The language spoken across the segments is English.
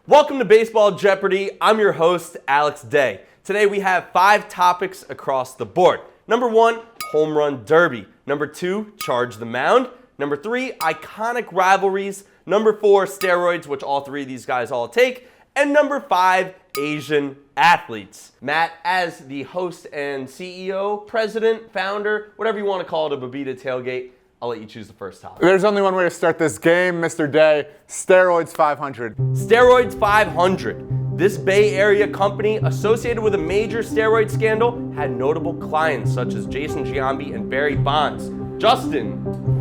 Welcome to Baseball Jeopardy. I'm your host, Alex Day. Today we have 5 topics across the board. Number 1, home run derby. Number 2, charge the mound. Number 3, iconic rivalries. Number 4, steroids, which all 3 of these guys all take. And number 5, Asian athletes. Matt, as the host and CEO, president, founder, whatever you want to call it, of Babita Tailgate, I'll let you choose the first topic. There's only one way to start this game, Mr. Day. Steroids 500. Steroids 500. This Bay Area company associated with a major steroid scandal had notable clients such as Jason Giambi and Barry Bonds. Justin.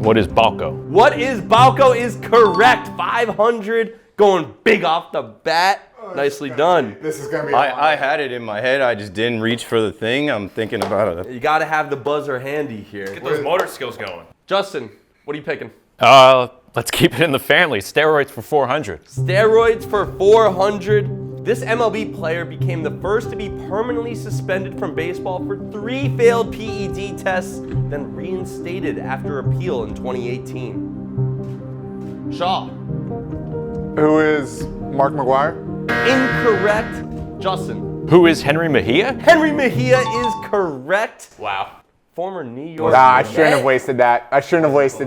What is Balco? What is Balco is correct. 500, going big off the bat. Nicely done. This is going to be I had it in my head. I just didn't reach for the thing. I'm thinking about it. You got to have the buzzer handy here. Get those motor skills going. Justin, what are you picking? Let's keep it in the family. Steroids for 400. Steroids for 400. This MLB player became the first to be permanently suspended from baseball for 3 failed PED tests, then reinstated after appeal in 2018. Shaw. Who is Mark McGwire? Incorrect. Justin. Who is Henry Mejia? Henry Mejia is correct. Wow. Former New York. I shouldn't have wasted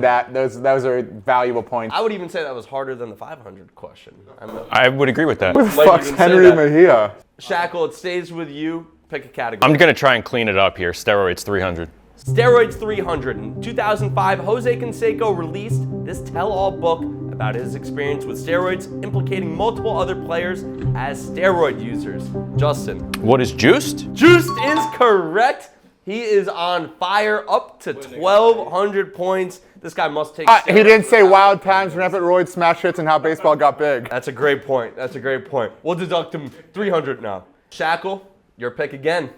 that. Those are valuable points. I would even say that was harder than the 500 question. I would agree with that. Who the fuck's Henry Mejia? Shackle, it stays with you. Pick a category. I'm going to try and clean it up here. Steroids 300. Steroids 300. In 2005, Jose Canseco released this tell-all book about his experience with steroids, implicating multiple other players as steroid users. Justin. What is juiced? Juiced is correct. He is on fire, up to 1,200 points. This guy must take steroids. He didn't say wild times, rampant roids, smash hits, and how baseball got big. That's a great point. That's a great point. We'll deduct him 300 now. Shackle, your pick again.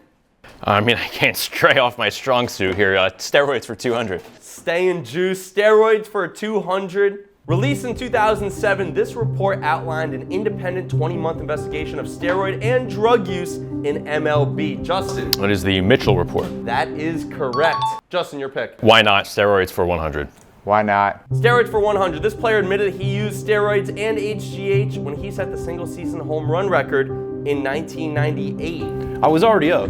I mean, I can't stray off my strong suit here. Steroids for 200. Staying juice. Steroids for 200. Released in 2007, this report outlined an independent 20-month investigation of steroid and drug use in MLB. Justin. What is the Mitchell report? That is correct. Justin, your pick. Why not steroids for 100? Why not? Steroids for 100. This player admitted he used steroids and HGH when he set the single-season home run record in 1998. I was already up.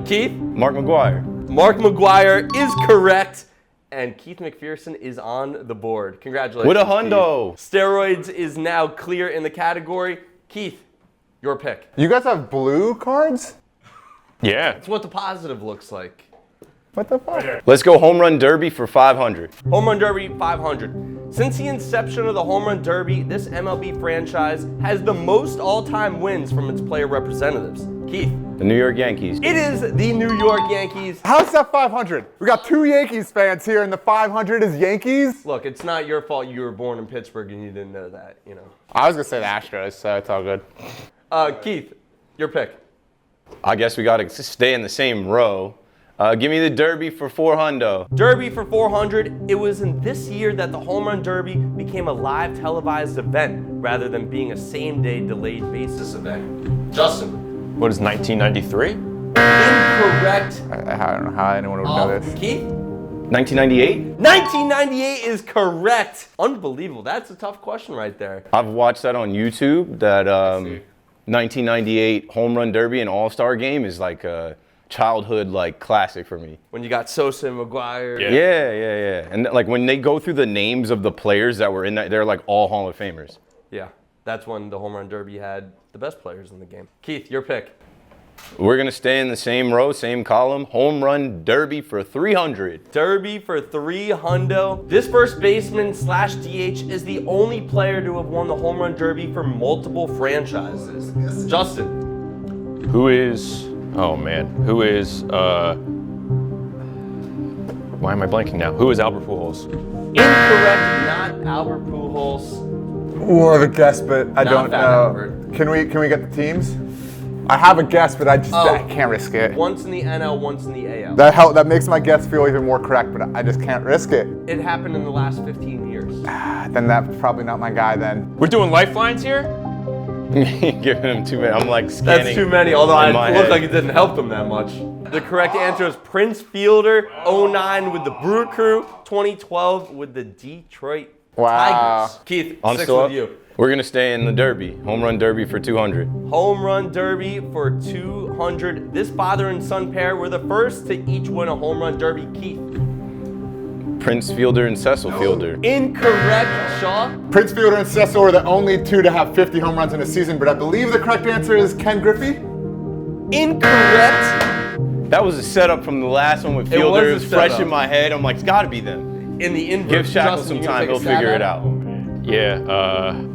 Keith? Mark McGwire. Mark McGwire is correct. And Keith McPherson is on the board. Congratulations. With a hundo. Keith. Steroids is now clear in the category. Keith, your pick. You guys have blue cards? Yeah. That's what the positive looks like. What the fuck? Let's go home run derby for 500. Home Run Derby 500. Since the inception of the Home Run Derby, this MLB franchise has the most all-time wins from its player representatives. Keith. The New York Yankees. It is the New York Yankees. How's that 500? We got 2 Yankees fans here, and the 500 is Yankees? Look, it's not your fault you were born in Pittsburgh and you didn't know that, you know. I was going to say the Astros, so it's all good. Keith, your pick. I guess we got to stay in the same row. Give me the derby for 400. Derby for 400. It was in this year that the Home Run Derby became a live televised event rather than being a same-day delayed basis event. Justin. What is 1993? Incorrect. I don't know how anyone would know this. Keith? 1998? 1998 is correct. Unbelievable. That's a tough question right there. I've watched that on YouTube. That 1998 Home Run Derby and All-Star Game is like a childhood like classic for me. When you got Sosa and McGwire. Yeah. And like when they go through the names of the players that were in that, they're like all Hall of Famers. Yeah. That's when the Home Run Derby had the best players in the game. Keith, your pick. We're going to stay in the same row, same column. Home Run Derby for 300. Derby for 300. This first baseman / DH is the only player to have won the Home Run Derby for multiple franchises. Justin. Who is, oh man, who is, why am I blanking now? Who is Albert Pujols? Incorrect, not Albert Pujols. Ooh, I have a guess, but I don't Fat know. Albert. Can we get the teams? I have a guess, but I can't risk it. Once in the NL, once in the AL. That makes my guess feel even more correct, but I just can't risk it. It happened in the last 15 years. Then that's probably not my guy then. We're doing lifelines here? Giving him too many. I'm like scanning. That's too many, although it looked head. like it didn't help them that much. The correct answer is Prince Fielder, 09 with the Brewer Crew, 2012 with the Detroit Wow. Tigers. Keith, I'm 6 still with up? you. We're going to stay in the Derby. Home run Derby for 200. Home run derby for 200. This father and son pair were the first to each win a home run derby. Keith. Prince Fielder and Cecil Fielder. Incorrect, Shaw. Prince Fielder and Cecil are the only two to have 50 home runs in a season, but I believe the correct answer is Ken Griffey. Incorrect. That was a setup from the last one with It Fielder. was a It was fresh setup. in my head. I'm like, it's got to be them. In the inverse. Give Shackle Justin, some you gonna time. take a He'll stab figure at it out. Yeah,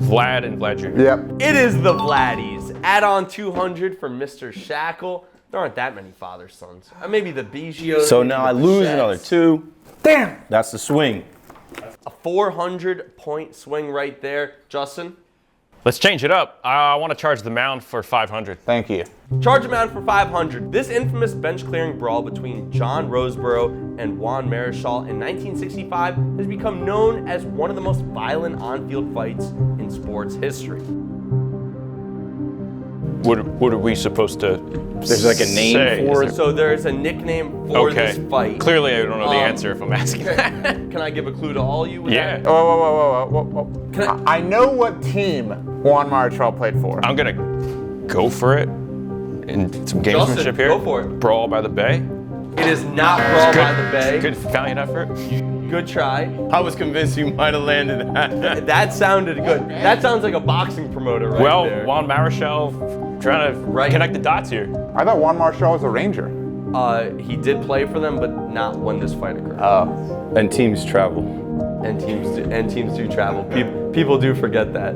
Vlad and Vlad Jr. Yep. It is the Vladdies. Add on 200 for Mr. Shackle. There aren't that many father-sons. Maybe the Bigios. So maybe now I the lose Bichettes. another 2. Damn. That's the swing. A 400-point swing right there. Justin? Let's change it up. I want to charge the mound for 500. Thank you. Charge him out for 500. This infamous bench-clearing brawl between John Roseborough and Juan Marichal in 1965 has become known as one of the most violent on-field fights in sports history. What are we supposed to There's like a name say? for Is it. So there is a nickname for Okay. this fight. Clearly, I don't know the answer if I'm asking that. Can I give a clue to all you? with Yeah. that? Whoa. Can I know what team Juan Marichal played for. I'm going to go for it in some gamesmanship here. go for it. Brawl by the Bay. It is not Brawl by the Bay. Good valiant effort. Good try. I was convinced you might have landed that. That sounded good. That sounds like a boxing promoter right Well, there. Juan Marichal trying to connect the dots here. I thought Juan Marichal was a Ranger. He did play for them, but not when this fight occurred. And teams travel. And teams do travel. People do forget that.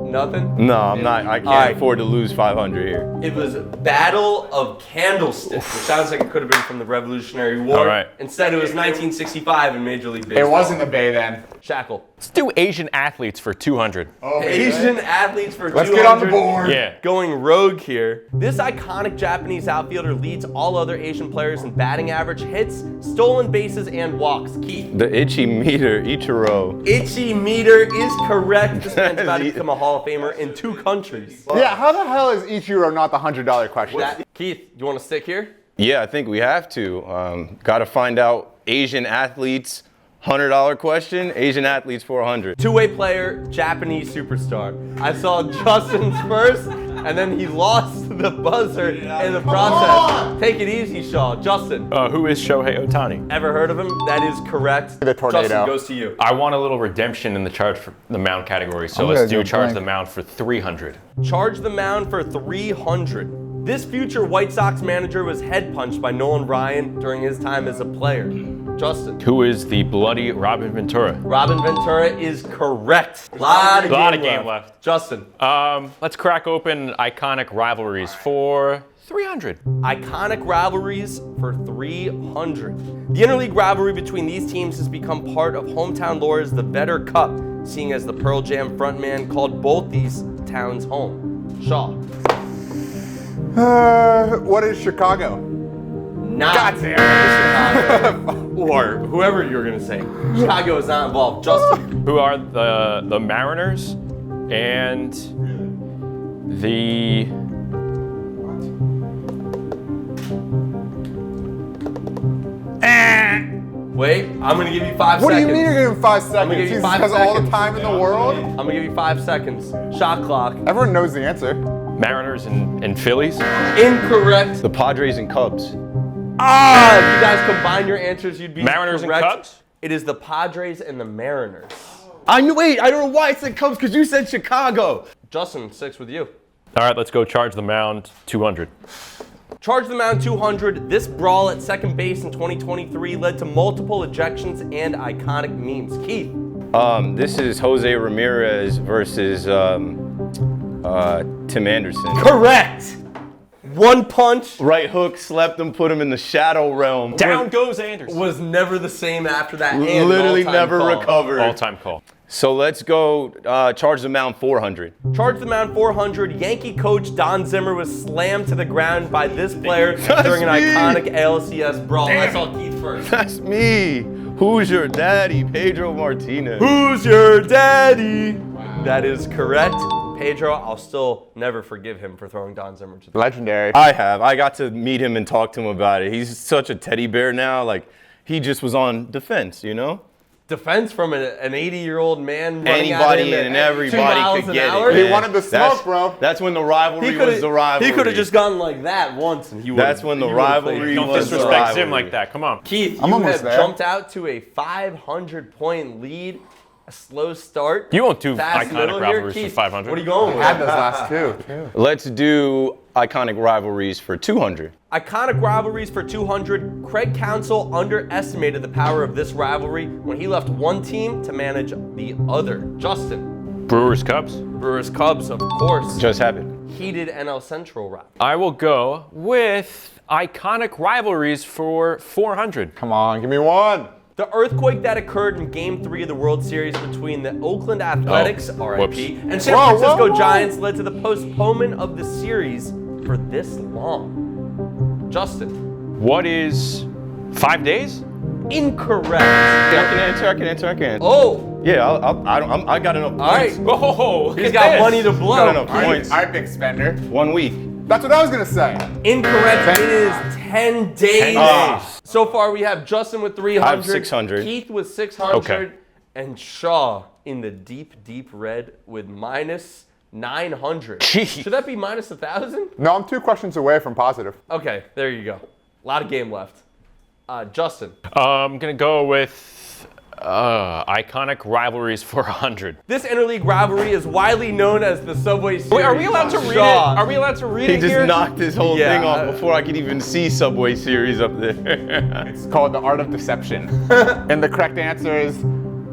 Nothing? No, I'm not. I can't right. afford to lose 500 here. It was Battle of Candlestick, which sounds like it could have been from the Revolutionary War. All right. Instead, it was 1965 in Major League Baseball. It wasn't the Bay then. Shackle. Let's do Asian athletes for 200. Asian athletes for 200. Let's get on the board. Yeah. Going rogue here. This iconic Japanese outfielder leads all other Asian players in batting average, hits, stolen bases, and walks. Keith. The itchy meter, Ichiro. Itchy meter is correct. This man's about to become a Hall of Famer in 2 countries. Yeah, how the hell is Ichiro not the $100 question? Keith, you want to stick here? Yeah, I think we have to. Got to find out Asian athletes. $100 question, Asian athletes 400. Two-way player, Japanese superstar. I saw Justin's first, and then he lost the buzzer in the process. Take it easy, Shaw. Justin, Who is Shohei Ohtani? ever heard of him? That is correct. The tornado. Justin, goes to you. I want a little redemption in the charge for the mound category, so I'm let's gonna do go charge blank. the mound for 300. Charge the mound for 300. This future White Sox manager was head punched by Nolan Ryan during his time as a player. Justin. Who is the bloody Robin Ventura? Robin Ventura is correct. Lot of game left. Justin. Let's crack open iconic rivalries for 300. Iconic rivalries for 300. The interleague rivalry between these teams has become part of hometown lore as the Vedder Cup, seeing as the Pearl Jam frontman called both these towns home. Shaw. What is Chicago? Not God damn Chicago. Or whoever you were going to say. Chicago is not involved. Justin. Who are the Mariners and the Wait, I'm going to give you 5 What do seconds. you mean you're giving 5 I'm seconds? gonna give you He 5 has seconds. all the time in the world? I'm going to give you 5 seconds. Shot clock. Everyone knows the answer. Mariners and Phillies? Incorrect. The Padres and Cubs. If you guys combine your answers, you'd be Mariners and correct. Cubs? It is the Padres and the Mariners. I don't know why I said Cubs, because you said Chicago. Justin, 6 with you. All right, let's go charge the mound 200. Charge the mound 200. This brawl at second base in 2023 led to multiple ejections and iconic memes. Keith. This is Jose Ramirez versus Tim Anderson. Correct. One punch Right hook, slept him, put him in the shadow realm. Down goes Anderson. was never the same after that. and an Literally all-time never call. recovered. All-time call. So let's go charge the mound 400. Charge the mound 400. Yankee coach Don Zimmer was slammed to the ground by this player during an me. iconic ALCS brawl. I saw Keith first. That's me. Who's your daddy? Pedro Martinez. Who's your daddy? That is correct. Pedro, I'll still never forgive him for throwing Don Zimmer to the Legendary. I have. I got to meet him and talk to him about it. He's such a teddy bear now. Like, he just was on defense, you know? defense from an 80-year-old man running at Anybody him at and 2 everybody miles could an get hour. it. He man. wanted the smoke, bro. That's when the rivalry was the rivalry. He could have just gone like that once, and he would. That's when the rivalry Don't was the disrespect Zim rivalry. like that. Come on. Keith, I'm you almost have there. jumped out to a 500-point lead. A slow start. You won't do Fast iconic middle here. rivalries for Keith, 500. What are you going with? Had those last two. Let's do iconic rivalries for 200. Iconic rivalries for 200. Craig Counsell underestimated the power of this rivalry when he left one team to manage the other. Justin. Brewers Cubs. Brewers Cubs, of course. Just happened. Heated NL Central rivalry. I will go with iconic rivalries for 400. Come on, give me one. The earthquake that occurred in Game 3 of the World Series between the Oakland Athletics, RIP, whoops. and San Whoa, Francisco whoa, whoa. Giants led to the postponement of the series for this long. Justin. What is 5 days? Incorrect. I can answer. Oh, Yeah, I got enough all right. points. Whoa, He's got money to blow. Got enough All right, points. all right, big spender. 1 week. That's what I was gonna say. Incorrect. It is 10 days. days. So far, we have Justin with 300. I have 600. Keith with 600. Okay. And Shaw in the deep, deep red with minus 900. Gee. Should that be minus 1,000? No, I'm 2 questions away from positive. Okay, there you go. A lot of game left. Justin. I'm going to go with iconic rivalries for 100. This interleague rivalry is widely known as the Subway Series. Wait, are we allowed to read it? Shaw. Are we allowed to read He it just here? knocked his whole Yeah. thing off before I could even see Subway Series up there. It's called the art of deception. And the correct answer is,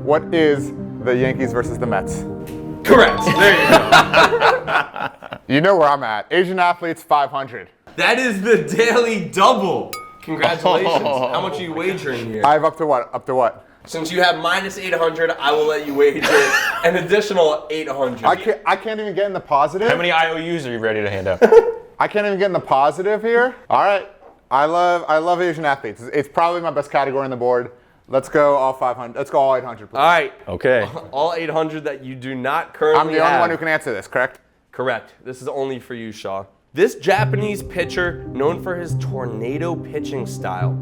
what is the Yankees versus the Mets? Correct. There you go. You know where I'm at. Asian athletes 500. That is the daily double. Congratulations. How much are you wagering here? I have up to what? Up to what? Since you have minus 800, I will let you wager an additional 800. I can't even get in the positive. How many IOUs are you ready to hand out? I can't even get in the positive here. All right. I love Asian athletes. It's probably my best category on the board. Let's go all 500. Let's go all 800, please. All right. Okay. All 800 that you do not currently I'm the only have. one who can answer this, correct? Correct. This is only for you, Shaw. This Japanese pitcher, known for his tornado pitching style,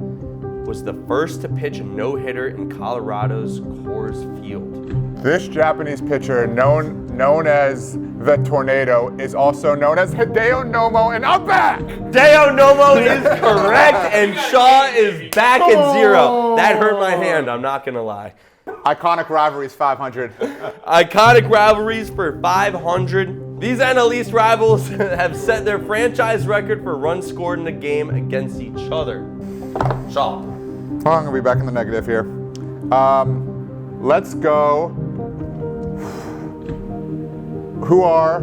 was the first to pitch a no-hitter in Colorado's Coors Field. This Japanese pitcher, known as the Tornado, is also known as Hideo Nomo, and I'm back! Deo Nomo is correct, and Shaw is back at 0. That hurt my hand, I'm not gonna lie. Iconic rivalries 500. Iconic rivalries for 500. These NL East rivals have set their franchise record for runs scored in a game against each other. Shaw. Oh, I'm gonna be back in the negative here. Let's go. Who are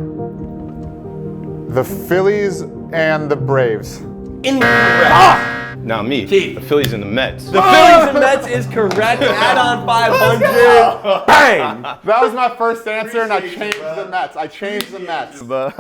the Phillies and the Braves? Incorrect. Now me. Keith. The Phillies and the Mets. The Phillies and Mets is correct. Add on 500. Bang. That was my first answer, and I changed the Mets. I changed the Mets. But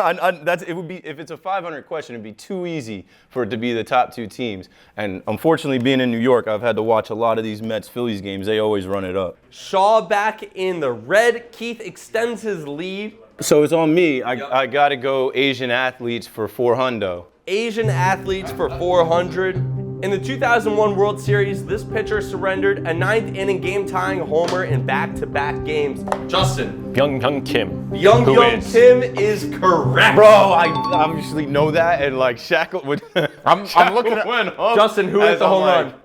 it would be, if it's a 500 question, it'd be too easy for it to be the top 2 teams. And unfortunately, being in New York, I've had to watch a lot of these Mets-Phillies games. They always run it up. Shaw back in the red. Keith extends his lead. So it's on me. I got to go Asian athletes for 400. Asian athletes for 400. In the 2001 World Series, this pitcher surrendered a 9th-inning game-tying homer in back-to-back games. Justin. Young Kim. Young Who is? Kim is correct. Bro, I obviously know that, and like Shackle would. I'm looking at- went up Justin, who as hit the I'm home like, run?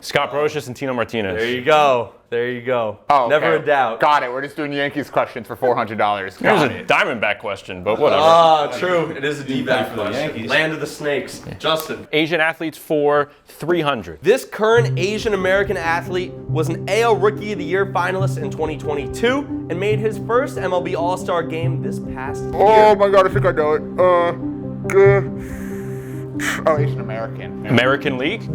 Scott Brocious and Tino Martinez. There you go. There you go. Oh, okay. Never a doubt. Got it. We're just doing Yankees questions for $400. There's Got a it. Diamondback question, but whatever. Ah, true. It is a D-back for the question. Yankees. Land of the Snakes. Justin. Asian athletes for 300. This current Asian American athlete was an AL Rookie of the Year finalist in 2022 and made his first MLB All-Star game this past year. Oh my God, I think I know it. Asian American. American League?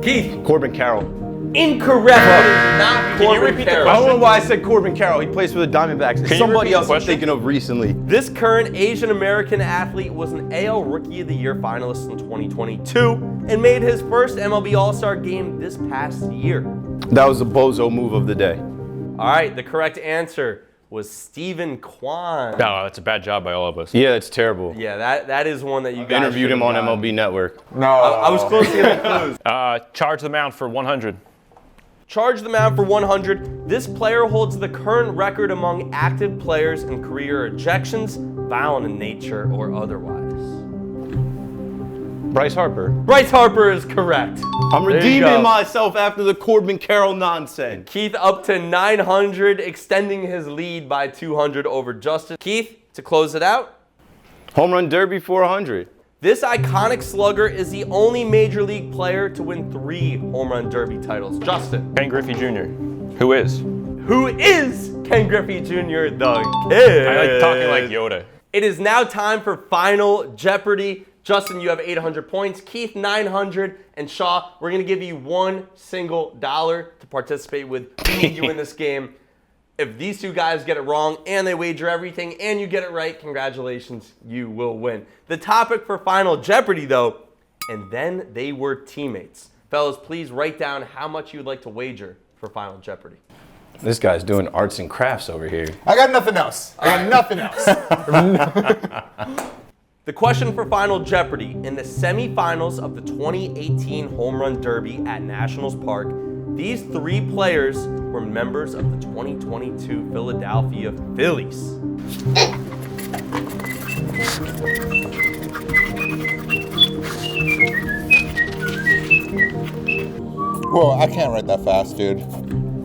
Keith. Corbin Carroll. Incorrect. It is not Can you Corbin repeat the Carroll. I don't know why I said Corbin Carroll. He plays for the Diamondbacks. Can you Somebody repeat the else I'm question? thinking of recently. This current Asian American athlete was an AL Rookie of the Year finalist in 2022 and made his first MLB All-Star game this past year. That was the bozo move of the day. All right, the correct answer was Stephen Kwan. No, that's a bad job by all of us. Yeah, it's terrible. Yeah, that is one that you guys Interviewed him on should've gotten. MLB Network. No. I was close to getting clues. Charge the mound for 100. Charge the Mound for 100. This player holds the current record among active players in career ejections, violent in nature or otherwise. Bryce Harper. Bryce Harper is correct. I'm There you redeeming go. myself after the Corbin Carroll nonsense. Keith up to 900, extending his lead by 200 over Justin. Keith, to close it out. Home run derby 400. This iconic slugger is the only major league player to win 3 home run derby titles. Justin. Ken Griffey Jr. Who is? Who is Ken Griffey Jr. the kid? I like talking like Yoda. It is now time for Final Jeopardy. Justin, you have 800 points. Keith, 900. And Shaw, we're going to give you $1 single to participate with. We need you in this game. If these two guys get it wrong and they wager everything and you get it right, congratulations, you will win. The topic for Final Jeopardy, though, and then they were teammates. Fellas, please write down how much you would like to wager for Final Jeopardy. This guy's doing arts and crafts over here. I got nothing else. I got nothing else. The question for Final Jeopardy: in the semifinals of the 2018 Home Run Derby at Nationals Park, these 3 players were members of the 2022 Philadelphia Phillies. Whoa, I can't write that fast, dude.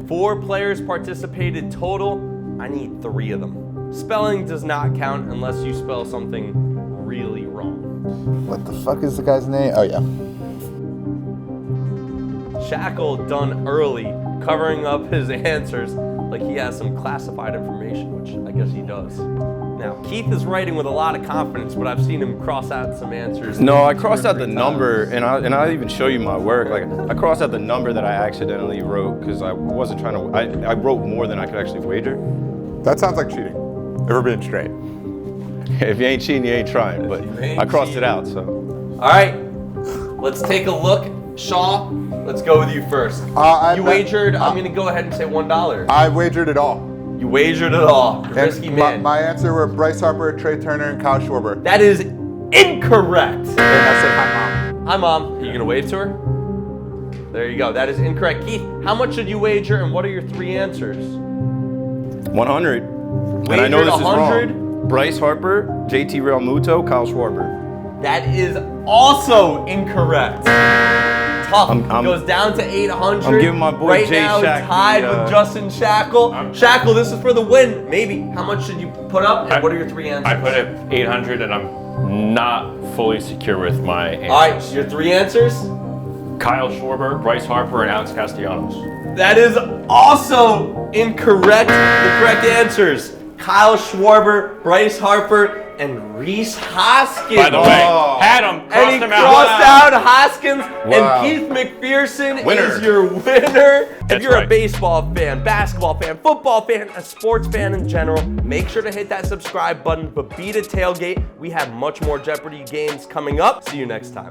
4 players participated total. I need 3 of them. Spelling does not count unless you spell something really wrong. What the fuck is the guy's name? Oh, yeah. Shackle done early, covering up his answers like he has some classified information, which I guess he does. Now, Keith is writing with a lot of confidence, but I've seen him cross out some answers. No, I crossed 2 or out the 3 number, times. and I'll even show you my work. Like, I crossed out the number that I accidentally wrote because I wasn't trying to. I wrote more than I could actually wager. That sounds like cheating, if we're being straight. If you ain't cheating, you ain't trying. But you ain't I crossed cheating. it out, so. All right, let's take a look. Shaw, let's go with you first. I You bet- wagered, I'm gonna go ahead and say $1. I wagered it all. You wagered it all. You're a risky And man. my answer were Bryce Harper, Trey Turner, and Kyle Schwarber. That is incorrect. And I said, hi, Mom. Hi, Mom. Are you gonna wave to her? There you go. That is incorrect. Keith, how much should you wager, and what are your 3 answers? 100. And I know Wagered this is 100? wrong. Bryce Harper, JT Realmuto, Kyle Schwarber. That is also incorrect. Tough. I'm- Goes down to 800. I'm giving my boy right Jay now, Shack tied the, with Justin Shackle. Shackle, this is for the win. Maybe. How much should you put up? And what are your 3 answers? I put it 800 and I'm not fully secure with my answers. All right, your 3 answers? Kyle Schwarber, Bryce Harper, and Alex Castellanos. That is also incorrect. The correct answers: Kyle Schwarber, Bryce Harper, and Reese Hoskins. By the way, had him, And crossed he him crossed out. out Hoskins, Wow. and Keith McPherson Winner. is your winner. If That's you're a right. baseball fan, basketball fan, football fan, a sports fan in general, make sure to hit that subscribe button. But beat a tailgate. We have much more Jeopardy games coming up. See you next time.